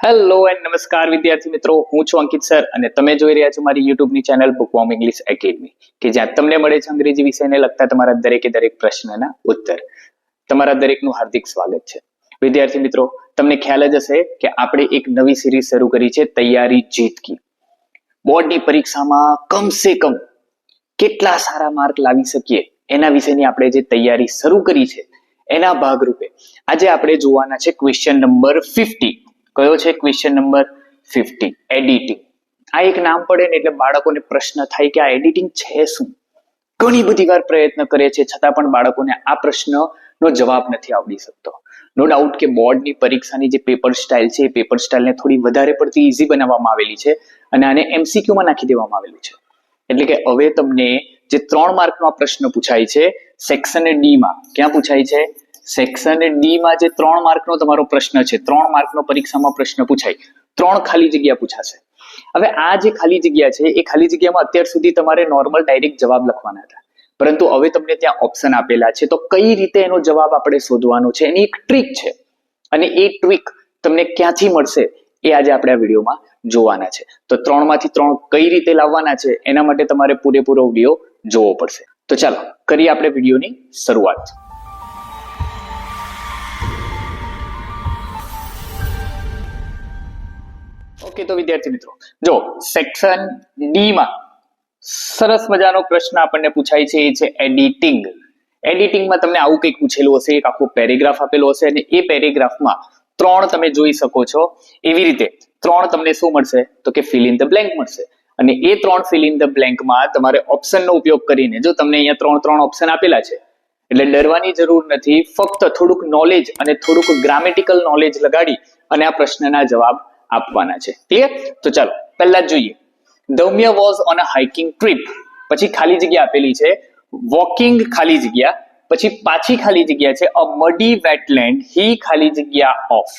Hello and નમસ્કાર વિદ્યાર્થી મિત્રો, હું છું અંકિત સર અને તમે જોઈ રહ્યા છો મારી યુટ્યુબની ચેનલ બુકવોર્મ ઇંગ્લિશ એકેડમી કે જ્યાં તમને મળે છે અંગ્રેજી વિષયને લગતા તમારા દરેકે દરેક પ્રશ્નના ઉત્તર. તમારા દરેકનું હાર્દિક સ્વાગત છે. વિદ્યાર્થી મિત્રો, તમને ખ્યાલ જ હશે કે આપણે એક નવી સિરીઝ શરૂ કરી છે, તૈયારી જીત કી. બોર્ડની પરીક્ષામાં કમસે કમ કેટલા સારા માર્ક લાવી શકીએ એના વિશેની આપણે જે તૈયારી શરૂ કરી છે એના ભાગરૂપે આજે આપણે જોવાના છે ક્વેશ્ચન નંબર 50. કયો છે ક્વેશ્ચન નંબર 50? એડિટિંગ. આ એક નામ પડે ને એટલે બાળકોને પ્રશ્ન થાય કે આ એડિટિંગ છે શું? ઘણી બધી વાર પ્રયત્ન કરે છે છતાં પણ બાળકોને આ પ્રશ્નનો જવાબ નથી આવડી શકતો. નો ડાઉટ કે બોર્ડની પરીક્ષાની જે પેપર સ્ટાઇલ છે એ પેપર સ્ટાઇલને થોડી વધારે પડતી ઈઝી બનાવવામાં આવેલી છે અને આને એમસીક્યુમાં નાખી દેવામાં આવેલું છે. એટલે કે હવે તમને જે 3 માર્કનો આ પ્રશ્ન પૂછાય છે સેક્શન ડી માં. ક્યાં પૂછાય છે? સેક્શન ડી માં જે 3 માર્કનો તમારો પ્રશ્ન છે, 3 માર્કનો પરીક્ષામાં પ્રશ્ન પૂછાય, 3 ખાલી જગ્યા પૂછાશે. હવે આ જે ખાલી જગ્યા છે એ ખાલી જગ્યામાં અત્યાર સુધી તમારે નોર્મલ ડાયરેક્ટ જવાબ લખવાના હતા, પરંતુ હવે તમને ત્યાં ઓપ્શન આપેલા છે. તો કઈ રીતે એનો જવાબ આપણે શોધવાનો છે એની એક ટ્રીક છે અને એ ટ્રીક તમને ક્યાંથી મળશે એ આજે આપણે આ વિડીયોમાં જોવાના છે. તો 3 માંથી 3 કઈ રીતે લાવવાના છે એના માટે તમારે પૂરેપૂરો વિડીયો જોવો પડશે. તો ચાલો કરીએ આપણે વિડીયોની શરૂઆત. ઓકે, તો વિદ્યાર્થી મિત્રો જો સેક્શન ડી માં સરસ મજાનો પ્રશ્ન આપણને પૂછાય છે, એ છે એડિટિંગ. એડિટિંગમાં તમને આવું કંઈક પૂછેલું હશે, એક આખો પેરેગ્રાફ આપેલો હશે અને એ પેરેગ્રાફમાં 3 તમે જોઈ શકો છો. એવી રીતે 3 તમને શું મળશે તો કે ફિલ ઇન ધ બ્લેન્ક મળશે અને એ 3 ફિલ ઇન ધ બ્લેન્કમાં તમારે ઓપ્શનનો ઉપયોગ કરીને, જો તમને અહીંયા 3 ઓપ્શન આપેલા છે એટલે ડરવાની જરૂર નથી, ફક્ત થોડુંક નોલેજ અને થોડુંક ગ્રામેટિકલ નોલેજ લગાડી અને આ પ્રશ્નના જવાબ આપવાના છે. ક્લિયર? તો ચાલો પહેલા જ જોઈએ. Dhaumya was on a hiking trip, પછી ખાલી જગ્યા આપેલી છે વોકિંગ ખાલી જગ્યા, પછી પાછી ખાલી જગ્યા છે અ મડી વેટલેન્ડ હી ખાલી જગ્યા ઓફ.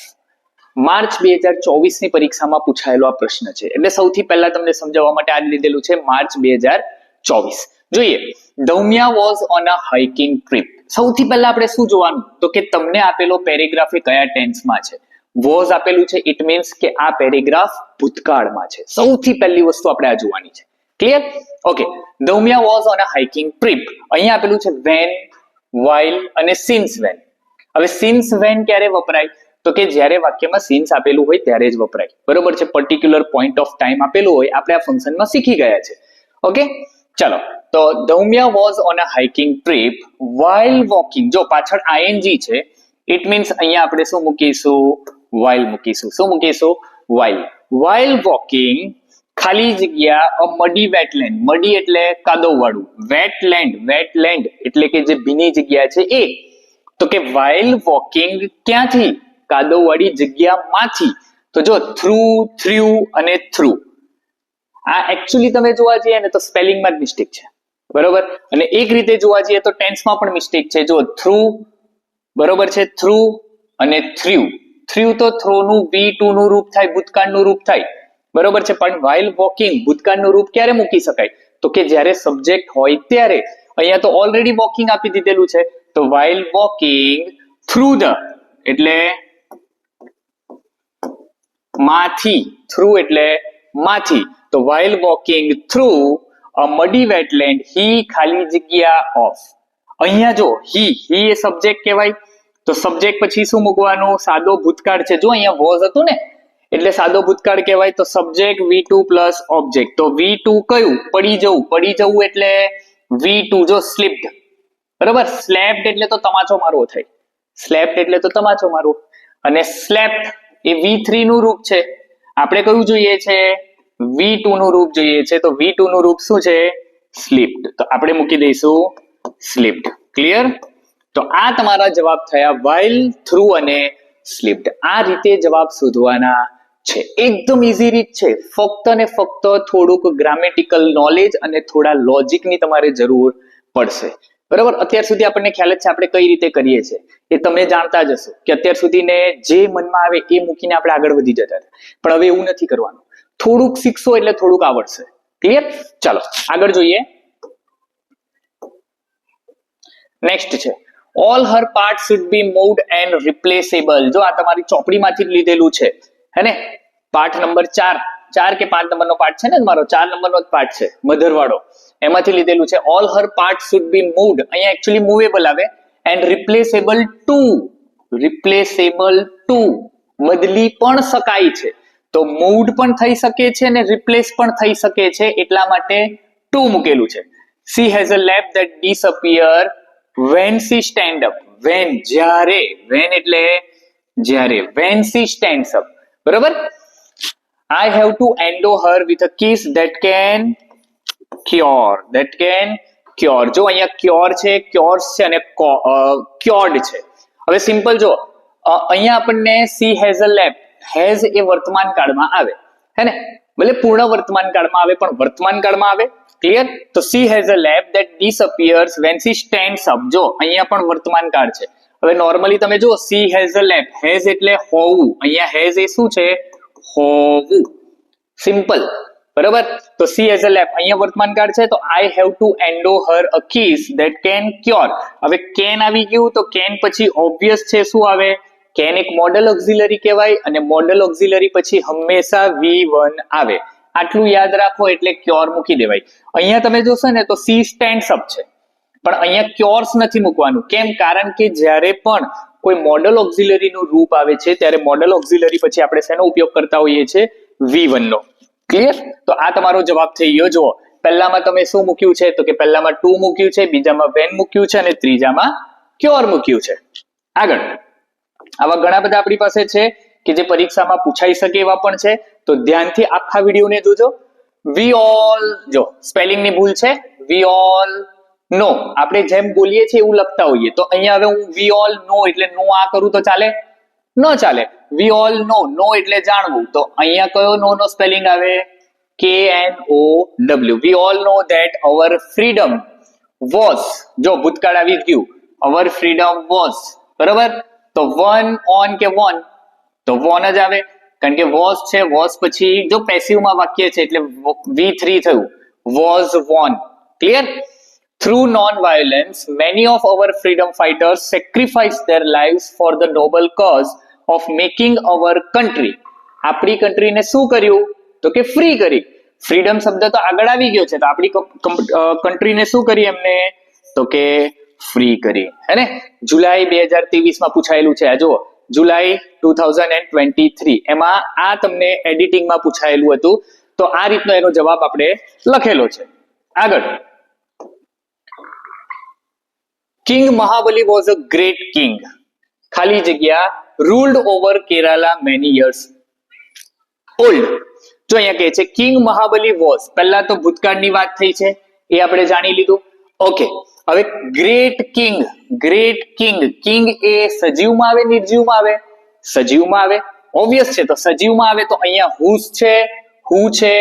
માર્ચ 2024 ની પરીક્ષામાં પૂછાયેલો આ પ્રશ્ન છે. એટલે સૌથી પહેલા તમને સમજાવવા માટે આ લીધેલું છે માર્ચ 2024. જોઈએ, Dhaumya was on a hiking trip. સૌથી પહેલા આપણે શું જોવાનું તો કે તમને આપેલો પેરેગ્રાફ એ કયા ટેન્સમાં છે. વોઝ આપેલું છે, ઇટ મીન્સ કે આ પેરેગ્રાફ ભૂતકાળમાં છે. સૌથી પહેલી વસ્તુ આપણે આ જોવાની છે. Clear? Okay, Dhaumya was on a hiking trip. અહીંયા આપેલું છે વેન, વાઇલ અને સિન્સ વેન. હવે સિન્સ વેન ક્યારે વપરાય તો કે જ્યારે વાક્યમાં સિન્સ આપેલું હોય ત્યારે જ વપરાય. બરોબર છે? પર્ટિક્યુલર પોઈન્ટ ઓફ ટાઈમ આપેલું હોય આપણે આ ફંક્શનમાં શીખી ગયા છે. ઓકે, ચલો. તો Dhaumya was on a hiking trip while walking. જો પાછળ આઈએનજી છે ઇટ મીન્સ અહીંયા આપણે શું મૂકીશું? વાઇલ મૂકીશું. શું મૂકીશું? વાઇલ. વાઇલ વોકિંગ ખાલી જગ્યા અ મડી વેટલેન્ડ. મડી એટલે કાદવ વાળું, વેટલેન્ડ, વેટલેન્ડ એટલે કે જે ભીની જગ્યા છે એ. તો કે વાઇલ વોકિંગ ક્યાંથી? કાદવ વાળી જગ્યામાંથી. તો જો થ્રુ અને થ્રુ આ એકચ્યુઅલી તમે જોવા જઈએ ને તો સ્પેલિંગમાં જ મિસ્ટેક છે. બરોબર? અને એક રીતે જોવા જઈએ તો ટેન્સમાં પણ મિસ્ટેક છે. જો થ્રુ બરોબર છે, થ્રુ અને થ્રુ. થ્રુ તો થ્રો નું V2 નું રૂપ થાય, ભૂતકાળનું રૂપ થાય. બરોબર છે? પણ વાઇલ વોકિંગ ભૂતકાળનું રૂપ ક્યારે મૂકી શકાય તો કે જ્યારે સબ્જેક્ટ હોય ત્યારે. અહીંયા તો ઓલરેડી વોકિંગ આપી દીધેલું છે તો વાઇલ વોકિંગ થ્રુ ધ એટલે માંથી, થ્રુ એટલે માંથી. તો while walking through a muddy wetland he ખાલી જગ્યા ઓફ. અહીંયા જો હી એ સબ્જેક્ટ કહેવાય તો સબ્જેક્ટ પછી શું મૂકવાનું? સાદો ભૂતકાળ છે. જો અહીંયા વોઝ હતું ને એટલે સાદો ભૂતકાળ કહેવાય તો સબ્જેક્ટ V2 પ્લસ ઓબ્જેક્ટ. તો V2 કયું? પડી જવું. પડી જવું એટલે V2. જો સ્લીપ્ડ, બરાબર? સ્લેપ્ડ એટલે તો તમાચો મારવો થાય. સ્લેપ્ડ એટલે તો તમાચો મારવો. અને સ્લેપ્ડ એ V3 નું રૂપ છે. આપણે કયું જોઈએ છે? V2 નું રૂપ જોઈએ છે. તો V2 નું રૂપ શું છે? સ્લીપ્ડ. તો આપણે મૂકી દઈશું સ્લીપ્ડ. ક્લિયર? તો આ તમારા જવાબ થયા વાઇલ, થ્રુ અને સ્લીપ્ડ. આ રીતે જવાબ શોધવાના છે. એકદમ ઈઝી રીત છે. ફક્ત ને ફક્ત થોડુંક ગ્રામેટિકલ નોલેજ અને થોડા લોજિકની તમારે જરૂર પડશે. બરાબર? અત્યાર સુધી આપણને ખ્યાલ જ છે આપણે કઈ રીતે કરીએ છીએ એ તમે જાણતા જ હશો કે અત્યાર સુધીને જે મનમાં આવે એ મૂકીને આપણે આગળ વધી જતા હતા. પણ હવે એવું નથી કરવાનું. થોડુંક શીખશો એટલે થોડુંક આવડશે. ક્લિયર? ચાલો આગળ જોઈએ. નેક્સ્ટ છે all her parts should be moved and replaceable. જો આ તમારી ચોપડીમાંથી જ લીધેલું છે હે ને? પાઠ નંબર 4 કે 5 નંબરનો પાઠ છે ને મારો, 4 નંબરનો જ પાઠ છે મધર વાળો, એમાંથી લીધેલું છે. All her part should be moved, અહીંયા એકચ્યુઅલી મૂવેબલ આવે, એન્ડ રિપ્લેસેબલ ટુ, બદલી પણ શકાય છે. તો મૂવ્ડ પણ થઈ શકે છે અને રિપ્લેસ પણ થઈ શકે છે, એટલા માટે ટુ મૂકેલું છે. She has a lap that disappear when she stand up. When, જ્યારે, when એટલે જ્યારે, when she stands up. બરોબર? I have to endow her with a kiss that can cure. જો અહીંયા ક્યોર છે, ક્યોર્સ છે અને ક્યોર્ડ છે. હવે સિમ્પલ જો, અહીંયા આપણને C has a lap, has a વર્તમાન કાળમાં આવે, હે ને? ભલે પૂર્ણ વર્તમાન કાળમાં આવે પણ વર્તમાન કાળમાં આવે. ક્લિયર? તો she has a lap that disappears when she stands up. જો અહીંયા પણ વર્તમાન કાળ છે. હવે નોર્મલી તમે જો C has a lap, has એટલે હોવું, અહીંયા હેઝ એ શું છે? હોવું. સિમ્પલ. બરાબર? તો સી હેઝ અ લેપ અહીંયા વર્તમાન કાળ છે, તો I have to endo Har a kiss that can cure. હવે કેન આવી ગયું, તો કેન પછી ઓબ્વિયસ છે શું આવે? કેન એક મોડલ ઓક્ઝિલરી કહેવાય, અને મોડલ ઓક્ઝિલરી પછી હંમેશા V1 આવે. આટલું યાદ રાખો એટલે ક્યોર મૂકી દેવાય. અહીંયા તમે જોશો ને તો સી સ્ટેન્ડ્સ અપ છે, પણ અહીંયા ક્યોર્સ નથી મૂકવાનું. કેમ? કારણ કે જ્યારે પણ કોઈ મોડલ ઓક્ઝિલરી નું રૂપ આવે છે ત્યારે મોડલ ઓક્ઝિલરી પછી આપણે શેનો ઉપયોગ કરતા હોઈએ છીએ? V1 નો. ક્લિયર? તો આ તમારો જવાબ થઈ ગયો. જુઓ, પહેલામાં તમે શું મૂક્યું છે? તો કે પહેલામાં ટુ મૂક્યું છે, બીજામાં વેન મૂક્યું છે અને ત્રીજામાં ક્યોર મૂક્યું છે. આગળ આવા ઘણા બધા આપણી પાસે છે કે જે પરીક્ષામાં પૂછાઈ શકે એવા પણ છે, તો ધ્યાનથી આખા વિડીયોને જોજો. વી ઓલ, જો સ્પેલિંગ ની ભૂલ છે, વી ઓલ નો, આપણે જેમ બોલીએ છીએ એવું લખતા હોઈએ. તો અહીંયા હવે હું વી ઓલ નો એટલે નો આ કરું તો ચાલે? ન ચાલે. વી ઓલ નો, નો એટલે જાણવું, તો અહીંયા કયો નો નો સ્પેલિંગ આવે? KNOW. We all know that our freedom was, જો ભૂતકાળ આવી ગયું, અવર ફ્રીડમ વોઝ. બરાબર? તો વન ઓન કે વોન, તો વોન જ આવે, કારણ કે વોઝ છે, વોઝ પછી જો પેસિવમાં વાક્ય છે એટલે V3 થયું, was won. Clear? Through non-violence, many of our freedom fighters sacrificed their lives for the noble cause of making our country. આપણી કન્ટ્રીને શું કર્યું? તો કે ફ્રી કરી. ફ્રીડમ શબ્દ તો આગળ આવી ગયો છે, તો આપણી કન્ટ્રીને શું કરી એમને? તો કે ફ્રી કરી. હે ને? જુલાઈ 2023 માં પૂછાયેલું છે. આ જુઓ, જુલાઈ 2023, એમાં આ તમને એડિટિંગમાં પૂછાયેલું હતું. તો આ રીતનો એનો જવાબ આપણે લખેલો છે. આગળ, king Mahabali was a great king, ખાલી જગ્યા, ruled over Kerala many years old. જો અહીંયા કહે છે કિંગ મહાબલી વોઝ, પહેલા તો ભૂતકાળની વાત થઈ છે, એ આપણે જાણી લીધું. ઓકે, હવે ગ્રેટ કિંગ, કિંગ એ સજીવમાં આવે નિર્જીવમાં આવે? સજીવમાં આવે. ઓબ્વિયસ છે, તો સજીવમાં આવે તો અહીંયા હુઝ છે, હુ છે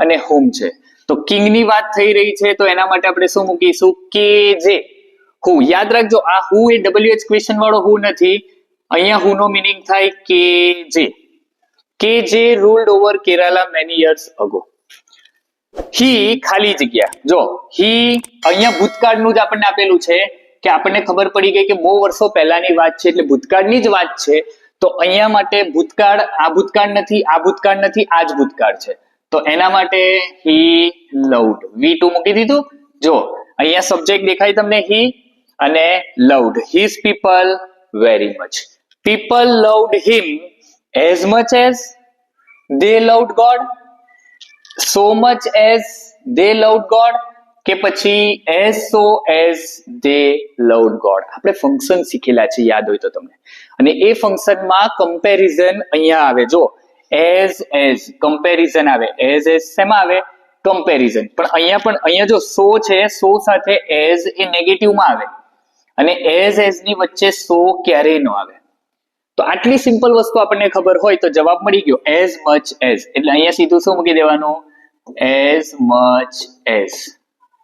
અને હુમ છે. તો કિંગ ની વાત થઈ રહી છે, તો એના માટે આપણે શું મૂકીશું? કે જે. હુ. યાદ રાખજો, આ હુ એ WH ક્વેશ્ચન વાળો હુ નથી. અહીંયા હુ નો મીનિંગ થાય કે જે ruled over Kerala many years ago. He ખાલી જગ્યા, જો હી અહીંયા ભૂતકાળનું જ આપણને આપેલું છે કે આપણને ખબર પડી ગઈ કે બહુ વર્ષો પહેલાની વાત છે એટલે ભૂતકાળની જ વાત છે. તો અહીંયા માટે ભૂતકાળ, આ ભૂતકાળ નથી, આ ભૂતકાળ નથી, આ જ ભૂતકાળ છે. તો એના માટે હી લવ્ડ, V2 મૂકી દીધું. જો અહીંયા સબ્જેક્ટ દેખાય તમને, હી, અને loved, his people very much. People loved him as much as they loved God, so much as they loved God, કે પછી as so as they loved God. આપણે ફંક્શન શીખેલા છે, યાદ હોય તો તમને. અને એ ફંક્શનમાં કમ્પેરિઝન અહીંયા આવે. જો as કમ્પેરિઝન આવે, as શેમાં આવે? કમ્પેરિઝન. પણ અહીંયા જો સો છે, સો સાથે as એ નેગેટિવમાં આવે, અને as ની વચ્ચે સો ક્યારેય ન આવે. તો આટલી સિમ્પલ વસ્તુ આપણને ખબર હોય તો જવાબ મળી ગયો, as much as. એટલે અહીંયા સીધું શું મૂકી દેવાનું? as much as.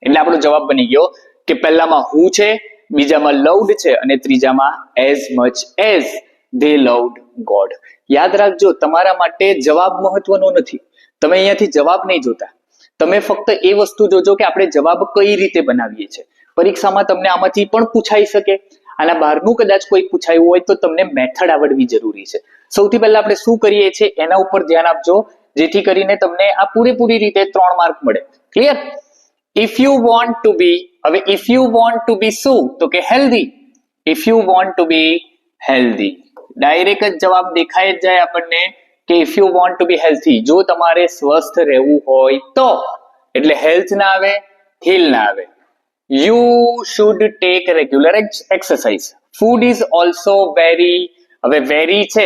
એટલે આપણો જવાબ બની ગયો કે પહેલામાં હુ છે, બીજામાં loved છે અને ત્રીજામાં as much as they loved God. યાદ રાખજો, તમારા માટે જવાબ મહત્વનો નથી. તમે અહીંયાથી જવાબ નહીં જોતા, તમે ફક્ત એ વસ્તુ જોજો કે આપણે જવાબ કઈ રીતે બનાવીએ છીએ. પરીક્ષામાં તમને આમાંથી પણ પૂછાઈ શકે. આના બહારનું કદાચ કોઈ પૂછાયું હોય તો તમને મેથડ આવડવી જરૂરી છે. સૌથી પહેલા આપણે શું કરીએ છીએ એના ઉપર ધ્યાન આપજો, જેથી કરીને તમને આ પૂરેપૂરી રીતે 3 માર્ક મળે. Clear? If you want to be, હવે if you want to be શું? તો કે healthy. If you want to be healthy, direct જ જવાબ દેખાય જ જાય આપણને કે if you want to be healthy, જો તમારે સ્વસ્થ રહેવું હોય તો, એટલે હેલ્થ ના આવે, હીલ ના આવે. You should take regular exercise. Food is also very, હવે very છે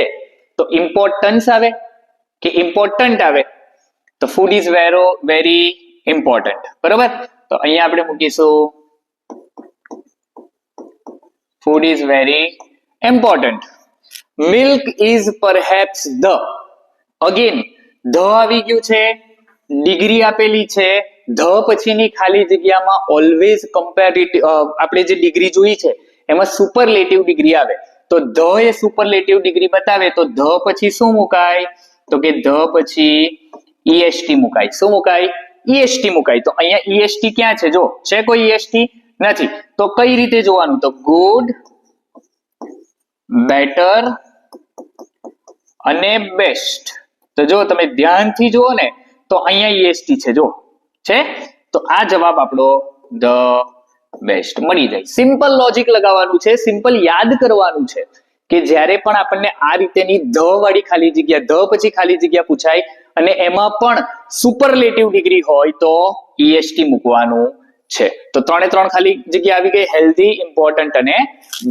તો importance આવે કે important આવે? તો food is very important. બરોબર? તો અહીંયા આપણે મૂકીશું food is very important. Milk is perhaps the, again the આવી ગયું છે, ડિગ્રી આપેલી છે, ધ પછીની ખાલી જગ્યામાં ઓલવેઝ કમ્પેરેટિવ, આપણે જે ડિગ્રી જોઈ છે એમાં સુપરલેટિવ ડિગ્રી આવે, તો ધ એ સુપરલેટિવ ડિગ્રી બતાવે તો ધ પછી શું મુકાય? તો કે ધ પછી ઈએસટી મુકાય. શું મુકાય? ઈએસટી મુકાય. તો અહીંયા ઈએસટી ક્યાં છે? જો છે કોઈ ઈએસટી? નથી. તો કઈ રીતે જોવાનું? તો ગુડ, બેટર અને બેસ્ટ. તો જો તમે ધ્યાનથી જુઓ ને તો અહીંયા ઈએસટી છે, જો છે, તો આ જવાબ આપણો ધ બેસ્ટ મળી જાય. સિમ્પલ લોજિક લગાવવાનું છે, સિમ્પલ યાદ કરવાનું છે કે જ્યારે પણ આપણને આ રીતેની ધ વાળી ખાલી જગ્યા, ધ પછી ખાલી જગ્યા પૂછાય અને એમાં પણ સુપરલેટિવ ડિગ્રી હોય તો ઈએસટી મૂકવાનું છે. તો 3 ખાલી જગ્યા આવી ગઈ, હેલ્ધી, ઇમ્પોર્ટન્ટ અને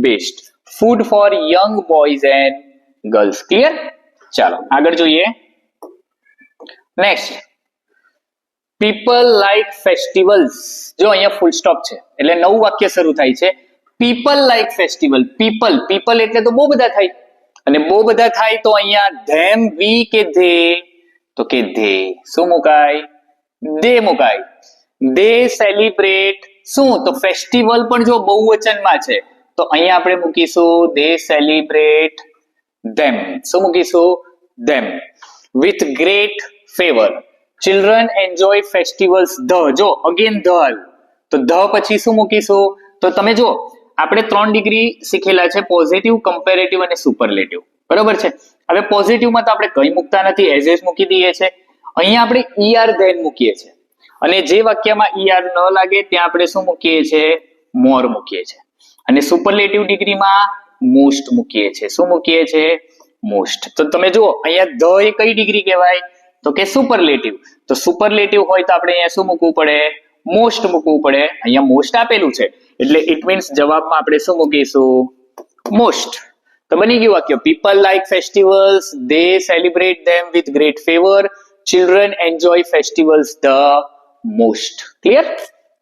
best. Food for young boys and girls. Clear? ચાલો આગળ જોઈએ. Next, people like festivals. જો અહીંયા ફૂલ સ્ટોપ છે એટલે નવું વાક્ય શરૂ થાય છે. People like festival. People, people એટલે તો બહુ બધા થાય, અને બહુ બધા થાય તો અહીંયા ધેમ, વી કે ધે? તો કે ધે. શું મુકાય? દે મુકાય. દે સેલિબ્રેટ શું? તો ફેસ્ટિવલ પણ જો બહુવચનમાં છે તો અહીંયા આપણે મૂકીશું દે સેલિબ્રેટ ધેમ. શું મૂકીશું? Them. With great favour. Children enjoy festivals. The, જો અગેન ધ, તો ધ પછી શું મૂકીશું? તો તમે જો આપણે 3 ડિગ્રી શીખેલા છે, પોઝિટિવ, કમ્પેરેટિવ અને સુપરલેટિવ. બરોબર છે? હવે પોઝિટિવમાં તો આપણે કંઈ મૂકતા નથી, એઝ એઝ મૂકી દઈએ છે. અહીંયા આપણે ઈઆર ધેન મૂકીએ છીએ, અને જે વાક્યમાં ઈઆર ન લાગે ત્યાં આપણે શું મૂકીએ છીએ? મોર મૂકીએ છીએ. અને સુપરલેટિવ ડિગ્રીમાં મોસ્ટ મૂકીએ છીએ. શું મૂકીએ છીએ? મોસ્ટ. તો તમે જુઓ અહીંયા ધ એ કઈ ડિગ્રી કહેવાય? તો કે સુપરલેટિવ. તો સુપરલેટિવ હોય તો આપણે અહીંયા શું મૂકવું પડે? મોસ્ટ મૂકવું પડે. અહીંયા મોસ્ટ આપેલું છે એટલે ઇટ મીન્સ જવાબમાં આપણે શું મૂકીશું? મોસ્ટ. તો બની ગયું વાક્ય. People like festivals, they celebrate them with great favour, children enjoy festivals the most. Clear?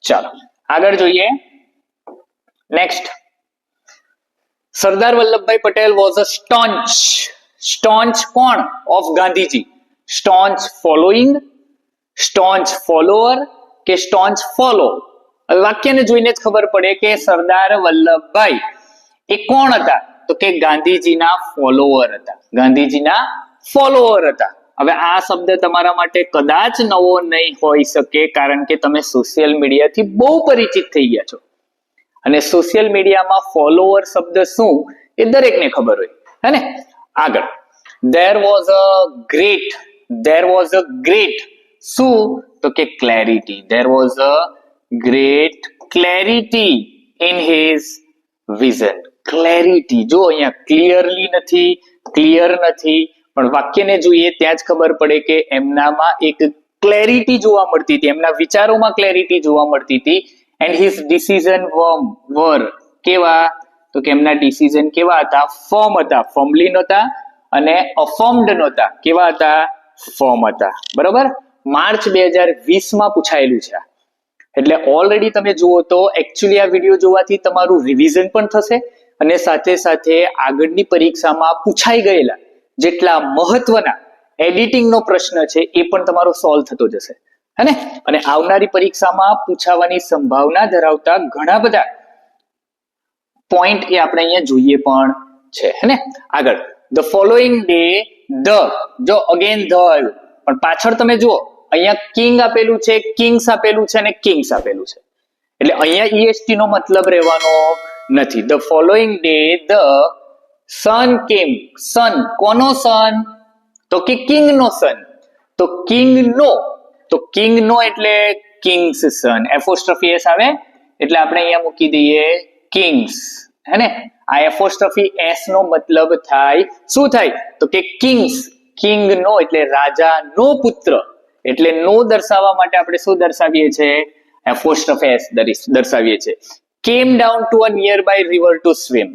ચાલો આગળ જોઈએ. Next, Sardar Vallabhbhai Patel was a staunch. Staunch કોણ? Of Gandhiji. Staunch following, staunch follower કે સ્ટોન્ચ ફોલો? વાક્યને જોઈને જ ખબર પડે કે સરદાર વલ્લભભાઈ એ કોણ હતા? તો કે ગાંધીજીના ફોલોઅર હતા. ગાંધીજીના ફોલોઅર હતા. હવે આ શબ્દ તમારા માટે કદાચ નવો નહીં હોઈ શકે, કારણ કે તમે સોશિયલ મીડિયાથી બહુ પરિચિત થઈ ગયા છો, અને સોશિયલ મીડિયામાં ફોલોઅર શબ્દ શું એ દરેકને ખબર હોય, હે ને? આગળ, there was a great શું? તો કે clarity. There was a great clarity in his vision. clarity, જો અહીંયા clearly નથી, clear નથી, પણ વાક્યને જોઈએ ત્યાં જ ખબર પડે કે એમનામાં એક ક્લેરિટી જોવા મળતી હતી, એમના વિચારોમાં ક્લેરિટી જોવા મળતી હતી. એન્ડ હિઝ ડિસિઝન વર કેવા? તો કે એમના ડિસિઝન કેવા હતા? ફર્મ હતા. ફર્મલી નહોતા અને અફર્મ્ડ નહોતા. કેવા હતા? ફર્મ હતા. બરોબર? માર્ચ 2020 માં પૂછાયેલું છે. એટલે ઓલરેડી તમે જુઓ તો એકચ્યુઅલી આ વિડીયો જોવાથી તમારું રિવિઝન પણ થશે, અને સાથે સાથે આગળની પરીક્ષામાં પૂછાઈ ગયેલા જેટલા મહત્વના એડિટિંગનો પ્રશ્ન છે એ પણ તમારો સોલ્વ થતો જશે, હે ને? અને આવનારી પરીક્ષામાં પૂછાવાની સંભાવના ધરાવતા ઘણા બધા પોઈન્ટ એ આપણે અહીંયા જોઈએ પણ છે, હે ને? આગળ, ધ ફોલોઈંગ ડે, ધ, જો અગેન ધ આવ્યું, પણ પાછળ તમે જુઓ અહીંયા કિંગ આપેલું છે, કિંગ્સ આપેલું છે અને કિંગ્સ આપેલું છે. એટલે અહીંયા ઈએસટી નો મતલબ રહેવાનો નથી. The following day the sun કેમ. સન કોનો સન? તો કે કિંગ નો સન. તો કિંગ નો, તો કિંગ નો એટલે કિંગ્સ સન. એપોસ્ટ્રોફી એસ આવે એટલે આપણે અહીંયા મૂકી દઈએ કિંગ્સ, હે ને. આ એપોસ્ટ્રોફી એસ નો મતલબ થાય શું થાય? તો કે કિંગ્સ. કિંગ નો એટલે રાજા નો પુત્ર, એટલે નો દર્શાવવા માટે આપણે શું દર્શાવીએ છીએ? એપોસ્ટ્રોફી એસ દર્શાવીએ છીએ. Came down to a nearby river to swim.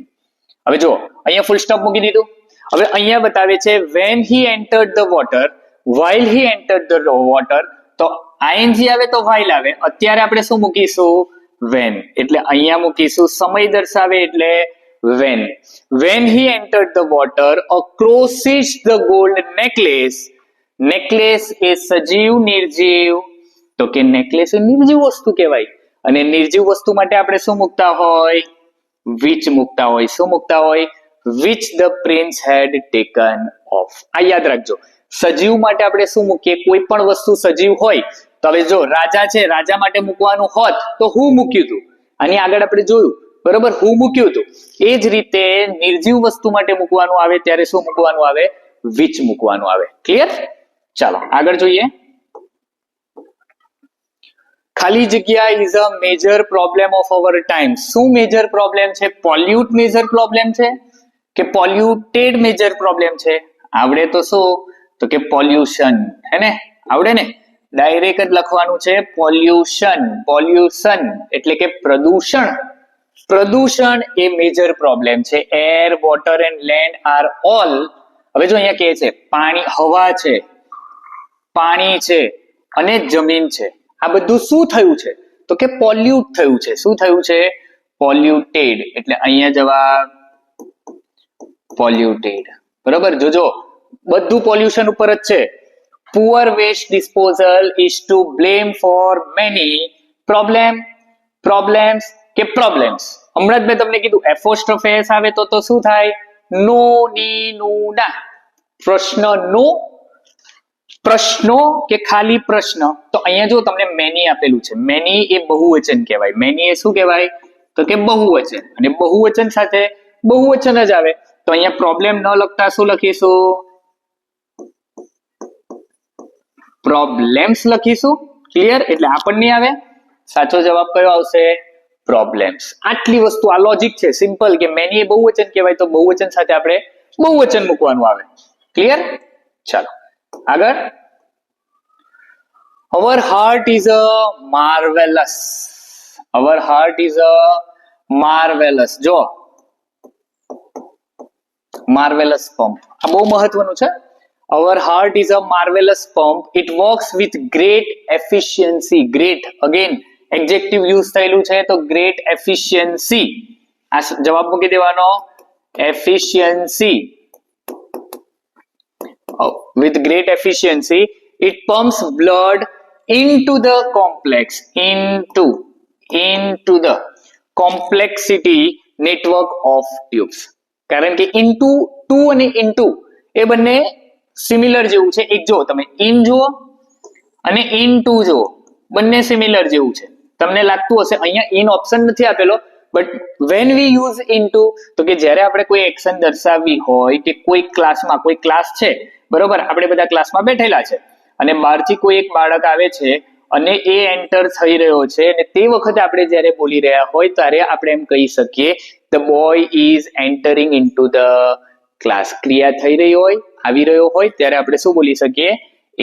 હવે જો અહીંયા ફૂલ સ્ટોપ મૂકી દીધું. હવે અહીંયા બતાવે છે when he entered the water, while he entered the water. તો ing આવે તો while આવે. અત્યારે આપણે શું મૂકીશું? when. એટલે અહીંયા મૂકીશું સમય દર્શાવે એટલે when. When he entered the water, across the gold necklace. necklace એ સજીવ નિર્જીવ? તો કે necklace એ નિર્જીવ વસ્તુ કહેવાય, અને નિર્જીવ વસ્તુ માટે આપણે શું મૂકતા હોય? which મૂકતા હોય. શું મૂકતા હોય? which the prince had taken off. આ યાદ રાખજો. સજીવ માટે આપણે શું મૂકીએ? કોઈ પણ વસ્તુ સજીવ હોય તો હવે જો રાજા છે, રાજા માટે મૂકવાનું હોત તો હું મૂક્યું હતું, આની આગળ આપણે જોયું, બરોબર, હું મૂક્યું હતું. એ જ રીતે નિર્જીવ વસ્તુ માટે મૂકવાનું આવે ત્યારે શું મૂકવાનું આવે? which મૂકવાનું આવે. ક્લિયર? ચાલો આગળ જોઈએ. ખાલી જગ્યા is a major problem of our time. શું મેજર પ્રોબ્લેમ છે? પોલ્યુટ મેજર પ્રોબ્લેમ છે કે પોલ્યુટેડ મેજર પ્રોબ્લેમ છે? આવડે તો શું? તો કે પોલ્યુશન, હે ને. આવડે ને? ડાયરેક્ટ જ લખવાનું છે પોલ્યુશન. પોલ્યુશન એટલે કે પ્રદૂષણ. પ્રદૂષણ એ મેજર પ્રોબ્લેમ છે. Air, water and land are all. હવે જો અહીંયા કહે છે પાણી, હવા છે, પાણી છે અને જમીન છે, આ બધું શું થયું છે? તો કે પોલ્યુટ થયું છે. શું થયું છે? પોલ્યુટેડ. એટલે અહીંયા જવાબ પોલ્યુટેડ. બરોબર. જોજો બધું પોલ્યુશન ઉપર જ છે. Poor waste disposal is to blame for many problems કે પ્રોબ્લેમ્સ. હમણાં જ મેં તમને કીધું એપોસ્ટ્રોફી એસ આવે તો શું થાય? નો, ની, નું, ના. પ્રશ્ન નો, પ્રશ્નો કે ખાલી પ્રશ્ન. તો અહીંયા જો તમને મેની આપેલું છે. મેની એ બહુવચન કહેવાય. મેની એ શું કહેવાય? તો કે બહુવચન. અને બહુવચન સાથે બહુવચન જ આવે. તો અહીંયા પ્રોબ્લેમ ન લખતા શું લખીશું? પ્રોબ્લેમ્સ લખીશું. ક્લિયર? એટલે આ પણ નહીં આવે. સાચો જવાબ કયો આવશે? પ્રોબ્લેમ્સ. આટલી વસ્તુ, આ લોજિક છે સિમ્પલ, કે મેની એ બહુવચન કહેવાય તો બહુવચન સાથે આપણે બહુવચન મૂકવાનું આવે. ક્લિયર? ચાલો આગળ. Our heart is a marvelous. Our heart is a marvelous. જો marvelous pump, આ બહુ મહત્વનું છે. Our heart is a marvelous pump. It works with great efficiency. Great again adjective use થયેલું છે તો great efficiency. આ જવાબ મૂકી દેવાનો efficiency. With great efficiency it pumps blood into the the complexity network of tubes. કારણ કે into, to અને into એ બંને સિમિલર જેવું છે. એક જો તમે in જુઓ અને into જુઓ, બંને સિમિલર જેવું છે. તમને લાગતું હશે અહીંયા in ઓપ્શન નથી આપેલો, but when we use into, તો કે જ્યારે આપણે કોઈ એક્શન દર્શાવવી હોય કે કોઈ ક્લાસમાં, કોઈ ક્લાસ છે, બરોબર, આપણે બધા ક્લાસમાં બેઠેલા છે અને બહારથી કોઈ એક બાળક આવે છે અને એ એન્ટર થઈ રહ્યો છે અને તે વખતે આપણે જ્યારે બોલી રહ્યા હોય ત્યારે આપણે એમ કહી શકીએ the boy is entering into the class. ક્રિયા થઈ રહી હોય, આવી રહ્યો હોય ત્યારે આપણે શું બોલી શકીએ?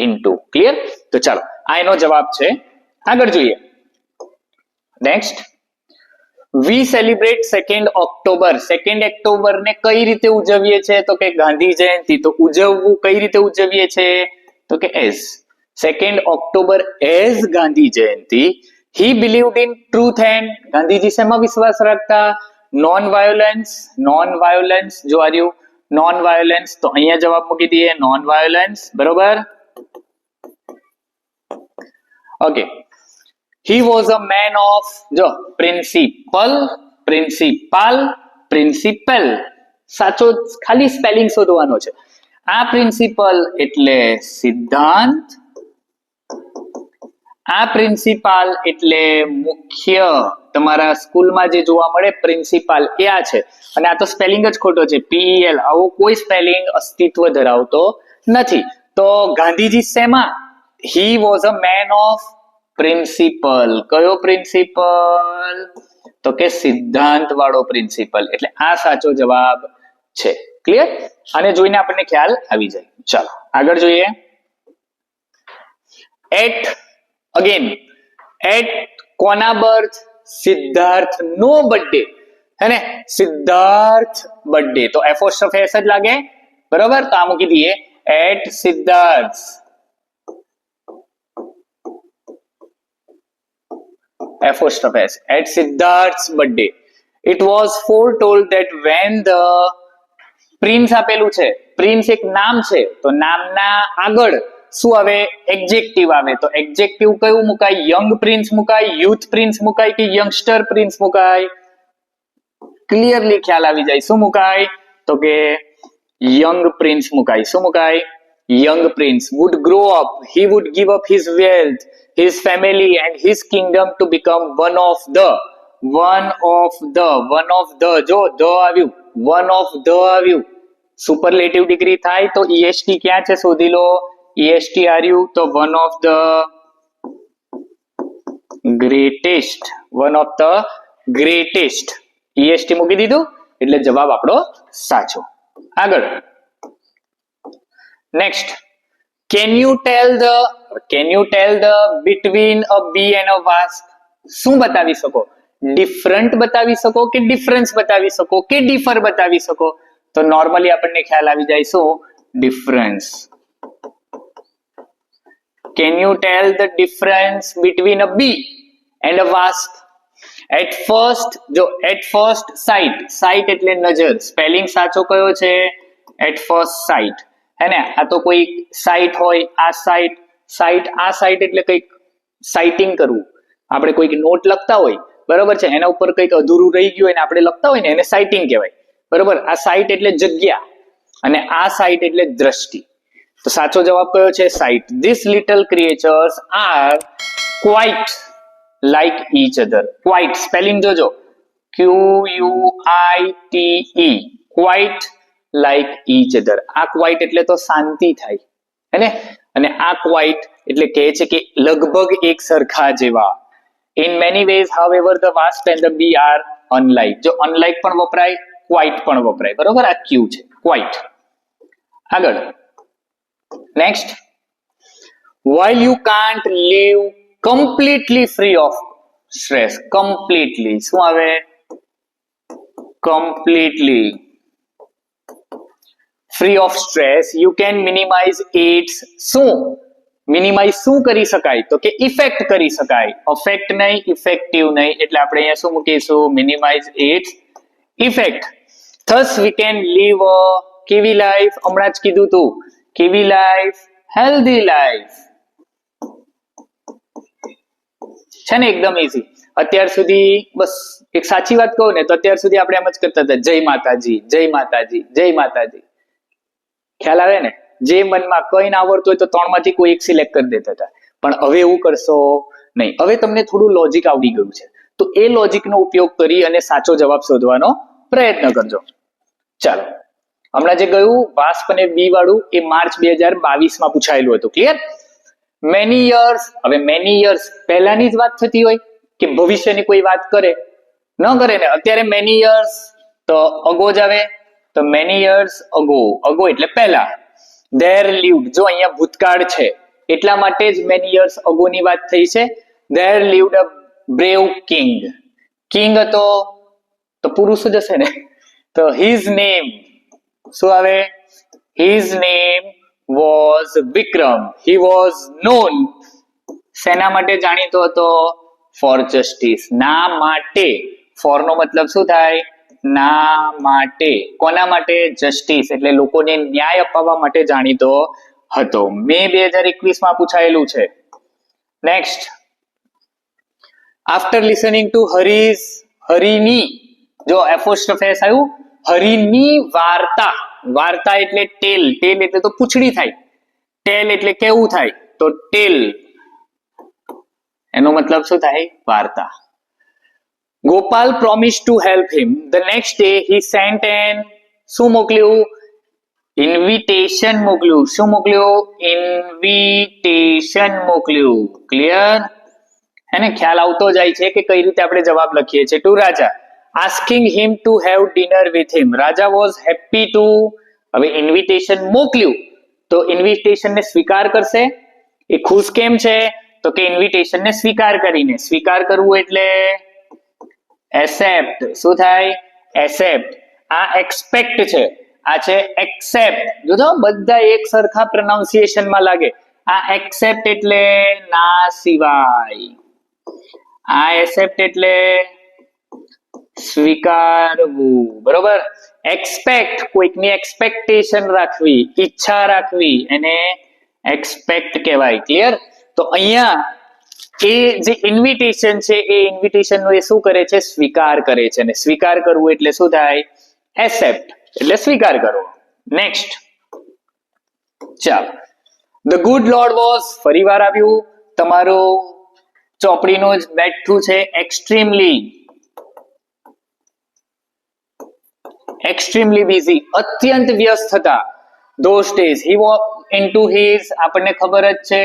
into. ક્લિયર? તો ચાલો આ એનો જવાબ છે. આગળ જોઈએ. Next, we celebrate 2 October. 2 October ને કઈ રીતે ઉજવીએ છીએ? તો કે ગાંધી જયંતિ. તો ઉજવવું કઈ રીતે ઉજવીએ છીએ? તો કે as 2 October as Gandhi Jayanti. He believed in truth and, Gandhiji શેમાં વિશ્વાસ રાખતા? Non violence. નોન વાયોલન્સ જો આવ્યું નોન વાયોલન્સ, તો અહીંયા જવાબ મૂકી દઈએ નોન વાયોલન્સ. બરોબર. Okay. He was a man of, જો પ્રિન્સિપલ, પ્રિન્સિપાલ, પ્રિન્સિપલ. સાચો ખાલી સ્પેલિંગ શોધવાનો છે. આ પ્રિન્સિપલ એટલે સિદ્ધાંત આ પ્રિન્સિપાલ એટલે મુખ્ય, તમારા સ્કૂલમાં જે જોવા મળે પ્રિન્સિપાલ એ આ છે. અને આ તો સ્પેલિંગ જ ખોટો છે, PEL. આવો કોઈ સ્પેલિંગ અસ્તિત્વ ધરાવતો નથી. તો ગાંધીજી શેમાં? He was a man of principal. કયો પ્રિન્સિપલ? તો કે સિદ્ધાંત વાળો પ્રિન્સિપલ. એટલે આ સાચો જવાબ છે. ક્લિયર? આને જોઈને આપણને ખ્યાલ આવી જાય. ચાલો આગળ જોઈએ. એટ કોના બર્થ? સિદ્ધાર્થ નો બર્થડે, હે ને? સિદ્ધાર્થ બર્થડે તો એપોસ્ટ્રોફ એસ જ લાગે, બરોબર? તો આ મૂકી દઈએ at Siddharth. Apostrophe S at Siddharth's birthday. It was foretold that when the prince આપેલું છે, પ્રિન્સ એક નામ છે, તો નામના આગળ શું આવે? એડજેક્ટિવ આવે. તો એડજેક્ટિવ કયું મુકાય? યંગ પ્રિન્સ મુકાય, યુથ પ્રિન્સ મુકાય કે યંગસ્ટર પ્રિન્સ મુકાય? ક્લિયરલી ખ્યાલ આવી જાય. શું મુકાય? તો કે યંગ પ્રિન્સ મુકાય. શું મુકાય? young prince would grow up, he would give up his wealth, his family and his kingdom to become one of the જો the આવ્યું, one of the આવ્યું, સુપરલેટિવ ડિગ્રી થાય તો est ક્યાં છે શોધી લો. est આવ્યું તો one of the greatest, one of the greatest, est મૂકી દીધું એટલે જવાબ આપણો સાચો. આગળ next, can you tell the between a bee and a wasp? શું બતાવી શકો? ડિફરન્ટ બતાવી શકો કે ડિફરન્સ બતાવી શકો કે ડિફર બતાવી શકો? તો નોર્મલી આપણને ખ્યાલ આવી જાય શું? Difference. can you tell the difference between a bee and a wasp? at first sight એટલે નજર. સ્પેલિંગ સાચો કયો છે? at first sight, હે ને? આ તો કોઈ સાઇટ હોય, આ સાઇટ એટલે કંઈક સાઇટિંગ કરવું. આપણે કોઈક નોટ લખતા હોય, બરોબર છે, એના ઉપર કંઈક અધૂરું રહી ગયું હોય ને આપણે લખતા હોય ને, એને સાઇટિંગ કહેવાય, બરોબર? આ સાઇટ એટલે જગ્યા અને આ સાઇટ એટલે દ્રષ્ટિ. તો સાચો જવાબ કયો છે? Sight. These little creatures are quite like each other. Quite spelling જોજો, QUITE, quite like each other. આ ક્વાઇટ એટલે તો શાંતિ થાય, હે ને? અને આ ક્વાઇટ એટલે કહે છે કે લગભગ એક સરખા જેવા. In many ways however the wasp and the bee are unlike. જો અનલાઇક પણ વપરાય, ક્વાઇટ પણ વપરાય, બરોબર? આ ક્યુ છે, ક્વાઇટ. આગળ next, while you can't live completely free of stress. completely શું આવે? completely free of stress, you can minimize its શું? મિનિમાઇઝ શું કરી શકાય? તો કે ઇફેક્ટ કરી શકાય. અફેક્ટ નહીં, ઇફેક્ટિવ નહીં, એટલે આપણે અહીંયા શું મૂકીશું? Minimise its effect. thus we can live a કેવી લાઈફ? હમણાં જ કીધું તું, કેવી લાઈફ? Healthy life. છે ને? એકદમ ઈઝી. અત્યાર સુધી બસ એક સાચી વાત કહું ને તો અત્યાર સુધી આપણે એમ જ કરતા હતા, જય માતાજી, જય માતાજી, જય માતાજી. ખ્યાલ આવે ને? જે મનમાં કઈ ના આવડતું હોય તો ત્રણમાંથી કોઈ એક સિલેક્ટ કરી દેતા હતા. પણ હવે એવું કરશો નહીં. હવે તમને થોડું લોજિક આવડી ગયું છે, તો એ લોજિકનો ઉપયોગ કરી અને સાચો જવાબ શોધવાનો પ્રયત્ન કરજો. ચાલો, હમણાં જે ગયું વાસ્પ અને બી વાળું, એ માર્ચ 2022 માં પૂછાયેલું હતું. ક્લિયર? Many years. હવે મેની યર્સ પહેલાની જ વાત થતી હોય કે ભવિષ્યની કોઈ વાત કરે ન કરે ને? અત્યારે મેની યર્સ તો અગો જ આવે. તો મેની યર્સ અગો, અગો એટલે પહેલા. there lived, જો અહીંયા ભૂતકાળ છે એટલા માટે જ મેની યર્સ અગોની વાત થઈ છે. there lived a brave king. King હતો તો પુરુષ જ હશે ને? તો his name શું આવે? his name was Vikram. he was known શેના માટે જાણીતો હતો? for justice. ના માટે. for નો મતલબ શું થાય? ના માટે. કોના માટે? જસ્ટિસ એટલે લોકોને ન્યાય અપાવવા માટે જાણીતો હતો. મે 2021 માં પૂછાયેલું છે. નેક્સ્ટ, આફ્ટર લિસનિંગ ટુ હરિની, જો એપોસ્ટ્રોફ એસ આવ્યું, હરિની વાર્તા. વાર્તા એટલે ટેલ. ટેલ એટલે તો પૂછડી થાય. ટેલ એટલે કેવું થાય? તો ટેલ. એનો મતલબ શું થાય? વાર્તા. Gopal promise to help him. The next day he sent an શું મોકલ્યું? ઇન્વિટેશન મોકલ્યું. શું મોકલ્યું? ઇન્વિટેશન મોકલ્યું. ક્લિયર? એને ખ્યાલ આવતો જાય છે કે કઈ રીતે આપણે જવાબ લખીએ છીએ. To Raja asking him to have dinner with him. Raja was happy to. હવે ઇન્વિટેશન મોકલ્યું તો ઇન્વિટેશન ને સ્વીકાર કરશે. એ ખુશ કેમ છે? તો કે ઇન્વિટેશન ને સ્વીકાર કરીને. સ્વીકાર કરવું એટલે એસેપ્ટ. શું થાય? એસેપ્ટ. આ એક્સપેક્ટ છે, આ છે એક્સેપ્ટ. જોજો બધા એક સરખા પ્રોનાઉન્સિએશન માં લાગે. આ એક્સેપ્ટ એટલે ના સિવાય. આ એસેપ્ટ એટલે સ્વીકારવું. બરોબર? એક્સપેક્ટ કોઈકની એક્સપેક્ટેશન રાખવી, ઈચ્છા રાખવી, એને એક્સપેક્ટ કહેવાય. ક્લિયર? તો અહીંયા એ જે ઇન્વિટેશન છે એ ઇન્વિટેશન નો એ શું કરે છે? સ્વીકાર કરે છે. અને સ્વીકાર કરવું એટલે શું થાય? એસેપ્ટ એટલે સ્વીકાર કરવો. નેક્સ્ટ ચાલો. ધ ગુડ લોર્ડ વોઝ, ફરી વાર આવ્યું તમારું ચોપડીનું જ બેઠું છે. એક્સ્ટ્રીમલી બિઝી, અત્યંત વ્યસ્ત હતા. those days he was into his, આપણને ખબર જ છે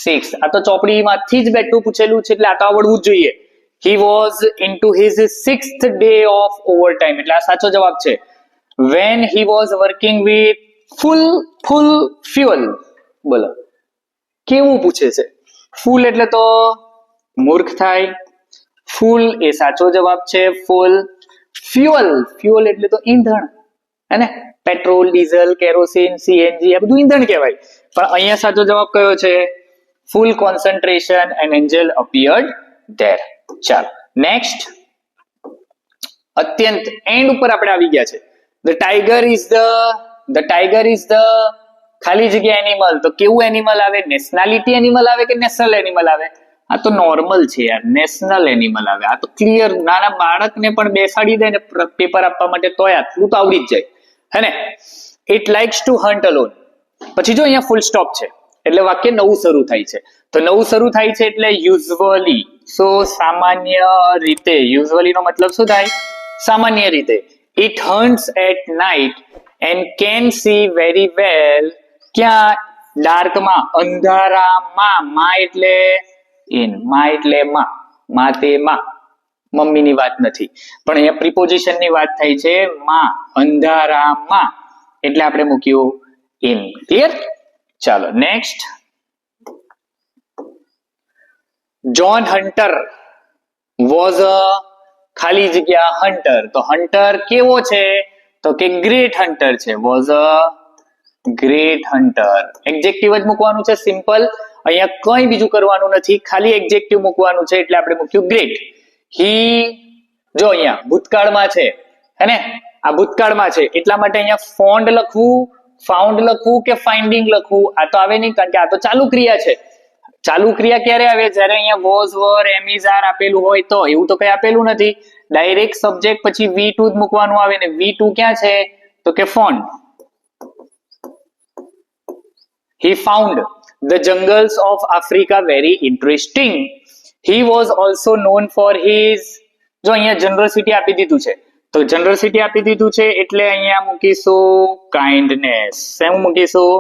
6th. આ તો ચોપડીમાંથી જ બેઠું પૂછેલું છે એટલે આ તો આવડવું જ જોઈએ. he was into his 6th day of overtime, એટલે આ સાચો જવાબ છે. when he was working with full fuel. બોલો કેવું પૂછે છે? ફૂલ એટલે તો મૂર્ખ થાય. ફૂલ એ સાચો જવાબ છે. ફૂલ. ફ્યુઅલ એટલે તો ઈંધણ, હે ને? પેટ્રોલ, ડીઝલ, કેરોસીન, સીએનજી આ બધું ઈંધણ કહેવાય. પણ અહીંયા સાચો જવાબ કયો છે? Full concentration and angel appeared there. ચાલો નેક્સ્ટ. અત્યંત એન્ડ ઉપર આપણે આવી ગયા છે. ધ ટાઈગર ઇઝ ધ ખાલી જગ્યા એનિમલ. તો કેવું એનિમલ આવે? નેશનાલિટી એનિમલ આવે કે નેશનલ એનિમલ આવે? આ તો નોર્મલ છે યાર, નેશનલ એનિમલ આવે. આ તો ક્લિયર. નાના બાળકને પણ બેસાડી દે ને પેપર આપવા માટે તોય આટલું તો આવડી જ જાય, હે ને? It likes to hunt alone. પછી જો અહીંયા ફૂલ સ્ટોપ છે એટલે વાક્ય નવું શરૂ થાય છે. તો નવું શરૂ થાય છે એટલે યુઝ્યુઅલી. સો સામાન્ય રીતે. યુઝ્યુઅલી નો મતલબ શું થાય? સામાન્ય રીતે. It hunts at night and can see very well. ક્યાં? ડાર્કમાં, અંધારામાં. માં એટલે ઇન, માં એટલે માં તે માં, મમ્મીની વાત નથી. પણ અહીંયા પ્રિપોઝિશન ની વાત થાય છે. માં, અંધારામાં, એટલે આપણે મૂક્યું ઇન. ક્લિયર? ચાલો next. John hunter was a ખાલી જગ્યા હન્ટર. તો હન્ટર કેવો છે? તો કે ગ્રેટ હન્ટર છે. Was a great hunter. Adjective જ મૂકવાનું છે, સિમ્પલ. અહીંયા કંઈ બીજું કરવાનું નથી, ખાલી એડજેક્ટિવ મૂકવાનું છે એટલે આપણે મૂક્યું ગ્રેટ. હી, જો અહીંયા ભૂતકાળમાં છે, હે ને? આ ભૂતકાળમાં છે એટલા માટે અહીંયા ફોન્ડ લખવું, ફાઉન્ડ લખવું કે ફાઇન્ડિંગ લખવું? આ તો આવે નહીં, કારણ કે આ તો ચાલુ ક્રિયા છે. ચાલુ ક્રિયા ક્યારે આવે? જ્યારે અહીંયા was, were, am is, are આપેલું હોય તો. એવું તો કઈ આપેલું નથી. ડાયરેક્ટ સબ્જેક્ટ પછી V2 જ મૂકવાનું આવે ને. V2 ક્યાં છે? તો કે found. He found the jungles of Africa very interesting. He was also known for his, જો અહીંયા જનરસિટી આપી દીધું છે તો જનરસિટી આપી દીધું છે એટલે અહીંયા મૂકીશું કાઇન્ડનેસ. શું મૂકીશું?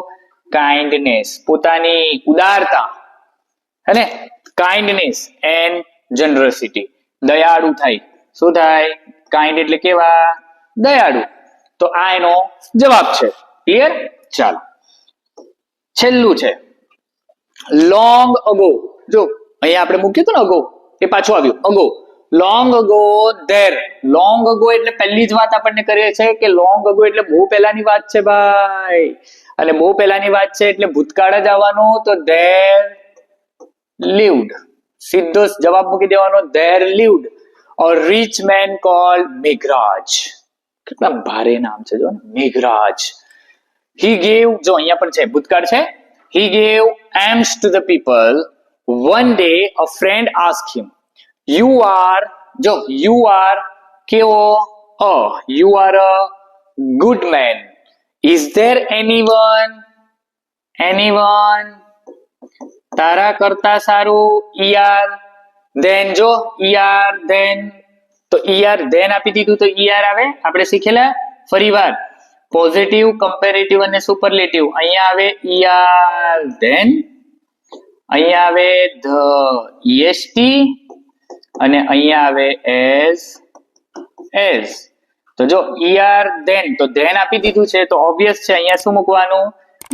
કાઇન્ડનેસ. પોતાની ઉદારતા, હે ને? Kindness and generosity. દયાળુ થાય. શું થાય? કાઇન્ડ એટલે કેવા? દયાળુ. તો આ એનો જવાબ છે. ક્લિયર? ચાલો છેલ્લું છે લોંગ અગો. જો અહીંયા આપણે મૂક્યું હતું ને અગો, એ પાછું આવ્યું ago. Long ago there. Long ago એટલે પહેલી જ વાત આપણને કરીએ છે કે લોંગ અગો એટલે બહુ પહેલાની વાત છે ભાઈ. અને બહુ પહેલાની વાત છે એટલે ભૂતકાળ જ આવવાનું. તો ધેર lived. સીધો જવાબ મૂકી દેવાનો. There lived a rich man called Meghraj. કેટલા ભારે નામ છે જો ને, મેઘરાજ. He gave, જો અહીંયા પણ છે, ભૂતકાળ છે. He gave alms to the people. One day a friend asked him, you are, જો you are કેવો? You are a good man. Is there anyone તારા કરતા સારું ER then જો ER then તો ER then આપી દીધું તો ER આવે આપણે શીખેલા ફરીવાર પોઝિટિવ કમ્પેરેટિવ અને સુપરલેટિવ અહીંયા આવે ER then અહીંયા આવે the est અને અહીંયા આવે as તો જો ER then તો then આપી દીધું છે તો ઓબ્વિયસ છે અહીંયા શું મૂકવાનું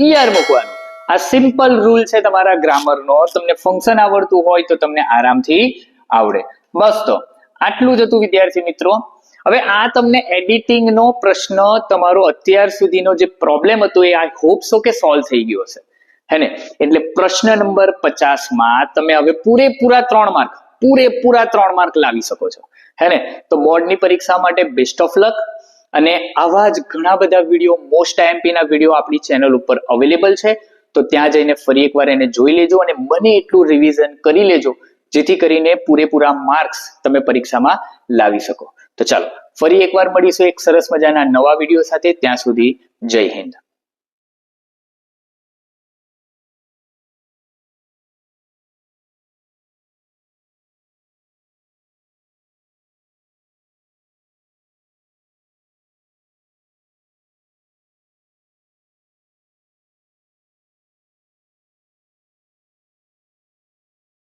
ER મૂકવાનું આ સિમ્પલ રૂલ છે તમારા ગ્રામરનો તમને ફંક્શન આવડતું હોય તો તમને આરામથી આવડે બસ તો આટલું જ હતું વિદ્યાર્થી મિત્રો હવે આ તમને એડિટિંગ નો પ્રશ્ન તમારો અત્યાર સુધીનો જે પ્રોબ્લેમ હતો એ આઈ હોપ સો કે સોલ્વ થઈ ગયો હશે હે ને એટલે પ્રશ્ન નંબર 50 માં તમે હવે પૂરેપૂરા 3 માર્ક લાવી શકો છો હે ને તો બોર્ડની પરીક્ષા માટે બેસ્ટ ઓફ લક અને આવા જ ઘણા બધા વિડીયો મોસ્ટ આઈએમપી ના વિડીયો આપણી ચેનલ ઉપર અવેલેબલ છે તો ત્યાં જઈને ફરી એકવાર એને જોઈ લેજો અને બને એટલું રિવિઝન કરી લેજો જેથી કરીને પૂરેપૂરા માર્ક્સ તમે પરીક્ષામાં લાવી શકો તો ચાલો ફરી એકવાર મળીશું એક સરસ મજાના નવા વિડીયો સાથે ત્યાં સુધી જય હિન્દ